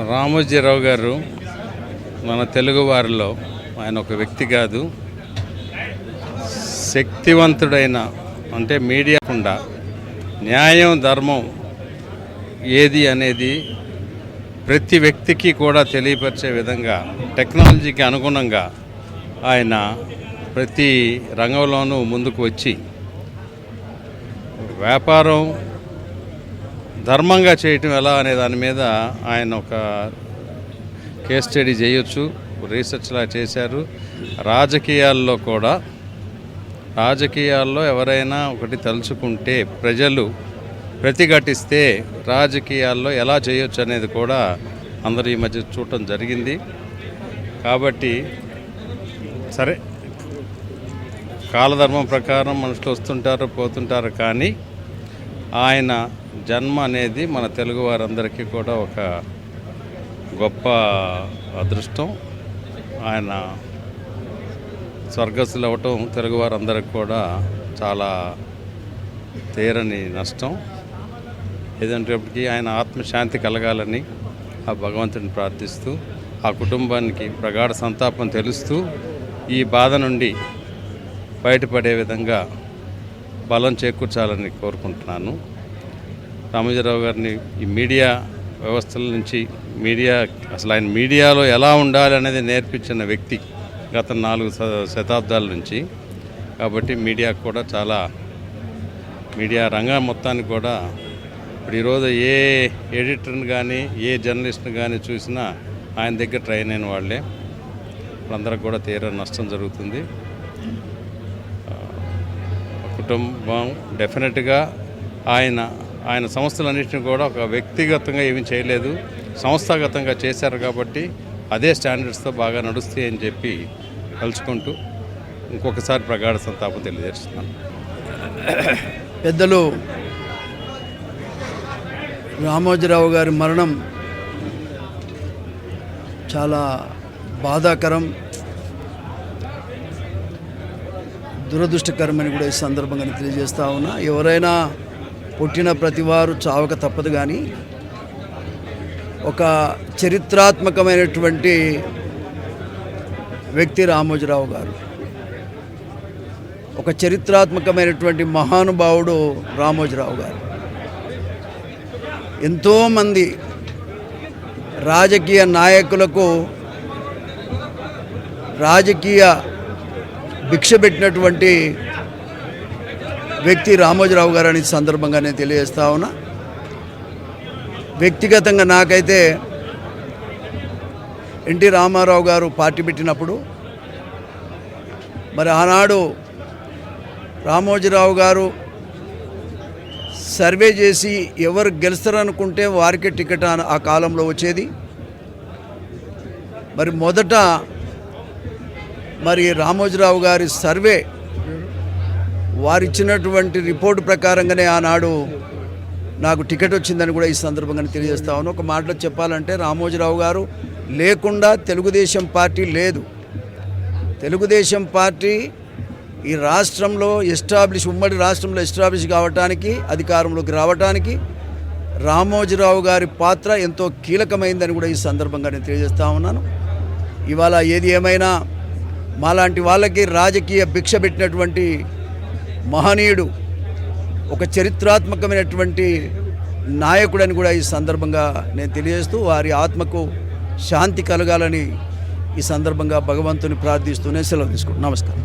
రామోజీరావు గారు మన తెలుగు వారిలో ఆయన ఒక వ్యక్తి కాదు, శక్తివంతుడైన, అంటే మీడియా కుండా న్యాయం ధర్మం ఏది అనేది ప్రతి వ్యక్తికి కూడా తెలియపరిచే విధంగా టెక్నాలజీకి అనుగుణంగా ఆయన ప్రతి రంగంలోనూ ముందుకు వచ్చి వ్యాపారం ధర్మంగా చేయటం ఎలా అనే దాని మీద ఆయన ఒక కేస్ స్టడీ చేయొచ్చు, రీసెర్చ్లా చేశారు. రాజకీయాల్లో ఎవరైనా ఒకటి తలుచుకుంటే ప్రజలు ప్రతిఘటిస్తే రాజకీయాల్లో ఎలా చేయొచ్చు అనేది కూడా అందరూ ఈ మధ్య చూడటం జరిగింది. కాబట్టి సరే, కాలధర్మం ప్రకారం మనుషులు వస్తుంటారు పోతుంటారు, కానీ ఆయన జన్మ అనేది మన తెలుగు వారందరికీ కూడా ఒక గొప్ప అదృష్టం. ఆయన స్వర్గస్థులు అవ్వటం తెలుగు వారందరికీ కూడా చాలా తీరని నష్టం. ఏదంటేప్పటికీ ఆయన ఆత్మశాంతి కలగాలని ఆ భగవంతుని ప్రార్థిస్తూ, ఆ కుటుంబానికి ప్రగాఢ సంతాపం తెలుస్తూ ఈ బాధ నుండి బయటపడే విధంగా బలం చేకూర్చాలని కోరుకుంటున్నాను. రామోజీరావు గారిని ఈ మీడియా వ్యవస్థల నుంచి అసలు ఆయన మీడియాలో ఎలా ఉండాలి అనేది నేర్పించిన వ్యక్తి గత 4 శతాబ్దాల నుంచి. కాబట్టి మీడియాకు కూడా మీడియా రంగం మొత్తానికి కూడా ఇప్పుడు ఈరోజు ఏ ఎడిటర్ని కానీ ఏ జర్నలిస్ట్ని కానీ చూసినా ఆయన దగ్గర ట్రైన్ అయిన వాళ్ళే. అందరికి కూడా తీవ్ర నష్టం జరుగుతుంది. కుటుంబం డెఫినెట్గా ఆయన సంస్థలన్నింటినీ కూడా ఒక వ్యక్తిగతంగా ఏమీ చేయలేదు, సంస్థాగతంగా చేశారు. కాబట్టి అదే స్టాండర్డ్స్తో బాగా నడుస్తాయి అని చెప్పి తలుచుకుంటూ ఇంకొకసారి ప్రగాఢ సంతాపం తెలియజేస్తున్నాను. పెద్దలు రామోజీరావు గారి మరణం చాలా బాధాకరం, దురదృష్టకరమని కూడా ఈ సందర్భంగా తెలియజేస్తా ఉన్నా. ఎవరైనా పుట్టిన ప్రతివారు చావక తప్పదు, కానీ ఒక చరిత్రాత్మకమైనటువంటి వ్యక్తి రామోజీరావు గారు, ఒక చరిత్రాత్మకమైనటువంటి మహానుభావుడు రామోజీరావు గారు. ఎంతోమంది రాజకీయ నాయకులకు రాజకీయ భిక్ష పెట్టినటువంటి వ్యక్తి రామోజీరావు గారు అనే సందర్భంగా నేను తెలియజేస్తా ఉన్నా. వ్యక్తిగతంగా నాకైతే ఎన్టీ రామారావు గారు పార్టీ పెట్టినప్పుడు మరి ఆనాడు రామోజీరావు గారు సర్వే చేసి ఎవరు గెలుస్తారనుకుంటే వారికే టికెట్ ఆ కాలంలో వచ్చేది. మరి మొదట రామోజీరావు గారి సర్వే వారిచ్చినటువంటి రిపోర్టు ప్రకారంగానే ఆనాడు నాకు టికెట్ వచ్చిందని కూడా ఈ సందర్భంగా తెలియజేస్తా ఉన్నాను. ఒక మాటలో చెప్పాలంటే రామోజీరావు గారు లేకుండా తెలుగుదేశం పార్టీ లేదు. తెలుగుదేశం పార్టీ ఈ రాష్ట్రంలో ఉమ్మడి రాష్ట్రంలో ఎస్టాబ్లిష్ కావటానికి, అధికారంలోకి రావటానికి రామోజీరావు గారి పాత్ర ఎంతో కీలకమైందని కూడా ఈ సందర్భంగా నేను తెలియజేస్తా ఉన్నాను. ఇవాళ ఏది ఏమైనా మాలాంటి వాళ్ళకి రాజకీయ భిక్ష పెట్టినటువంటి మహనీయుడు, ఒక చరిత్రాత్మకమైనటువంటి నాయకుడని కూడా ఈ సందర్భంగా నేను తెలియజేస్తూ వారి ఆత్మకు శాంతి కలగాలని ఈ సందర్భంగా భగవంతుని ప్రార్థిస్తూనే సెలవు తీసుకుంటాను. నమస్కారం.